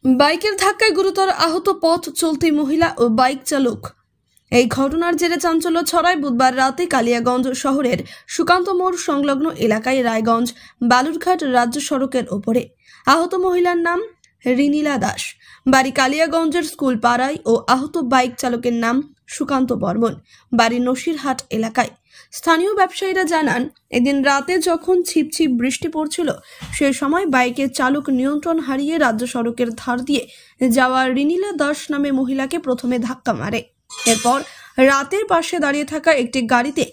বাইকের ধাক্কায় গুরুতর আহত পথ চলতি মহিলা ও বাইক চালক। এই ঘটনার জেরে চাঞ্চল্য ছড়ায় বুধবার রাতে কালিয়াগঞ্জ শহরের সুকান্ত মোড় সংলগ্ন এলাকায় রায়গঞ্জ বালুরঘাট রাজ্য সড়কের ওপরে। আহত মহিলার নাম রিনিলা দাস, বাড়ি কালিয়াগঞ্জের স্কুল পাড়ায় ও আহত বাইক চালকের নাম সুকান্ত বর্মন, বাড়ি নসিরহাট এলাকায়। স্থানীয় ব্যবসায়ীরা জানান, এদিন রাতে যখন ছিপছিপ বৃষ্টি পড়ছিল সে সময় বাইকের চালক নিয়ন্ত্রণ হারিয়ে রাজ্য সড়কের ধার দিয়ে যাওয়া রিনিলা দাস নামে মহিলাকে প্রথমে ধাক্কা মারে। এরপর রাতের পাশে দাঁড়িয়ে থাকা একটি গাড়িতে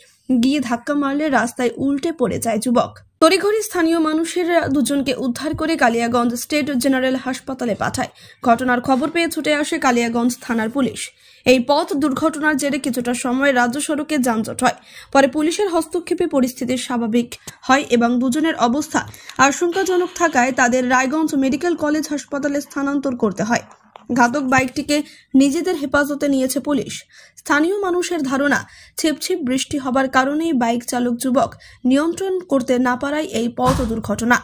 গিয়ে ধাক্কা মারলে রাস্তায় উল্টে পড়ে যায় যুবক। তড়িঘড়ি স্থানীয় মানুষের দুজনকে উদ্ধার করে কালিয়াগঞ্জ স্টেট জেনারেল হাসপাতালে পাঠায়। ঘটনার খবর পেয়ে ছুটে আসে কালিয়াগঞ্জ থানার পুলিশ। এই পথ দুর্ঘটনার জেরে কিছুটা সময় রাজ্য সড়কে যানজট হয়। পরে পুলিশের হস্তক্ষেপে পরিস্থিতি স্বাভাবিক হয় এবং দুজনের অবস্থা আশঙ্কাজনক থাকায় তাদের রায়গঞ্জ মেডিকেল কলেজ হাসপাতালে স্থানান্তর করতে হয়। ঘাতক বাইকটিকে নিজেদের হেফাজতে নিয়েছে পুলিশ। স্থানীয় মানুষের ধারণা, ছিপছিপ বৃষ্টি হবার কারণেই বাইক চালক যুবক নিয়ন্ত্রণ করতে না পারায় এই পথ দুর্ঘটনা।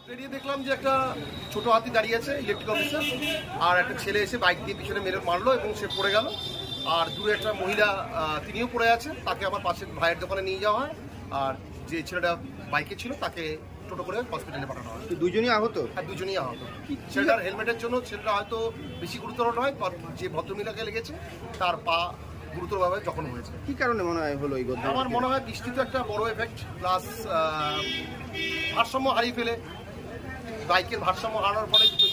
বেরিয়ে দেখলাম যে একটা ছোট হাতি দাঁড়িয়ে আছে, ইলেকট্রিক অফিসার, আর একটা ছেলে এসে বাইক দিয়ে পিছনে মেরে মারলো এবং সে পড়ে গেল। আর দূরে একটা মহিলা, তিনিও পড়ে আছে, তাকে আমার পাশের ভাইয়ের দোকানে নিয়ে যাওয়া হয়। আর যে ছেলেটা বাইকে ছিল তাকে টোটো করে হসপিটালে পাঠানো হয়। দুজনই আহত? হ্যাঁ, দুজনই আহত। ছেলেটার হেলমেটের জন্য ছেলেটা হয়তো বেশি গুরুতর নয়, যে ভদ্রমহিলাকে লেগেছে তার পা গুরুতরভাবে জখম হয়েছে। কি কারণে মনে হয় হলো এই ঘটনা? আমার মনে হয় বৃষ্টি তো একটা বড় এফেক্ট, প্লাস ভারসাম্য হারিয়ে ফেলে, বাইকের ভারসাম্য হারানোর ফলে দুটো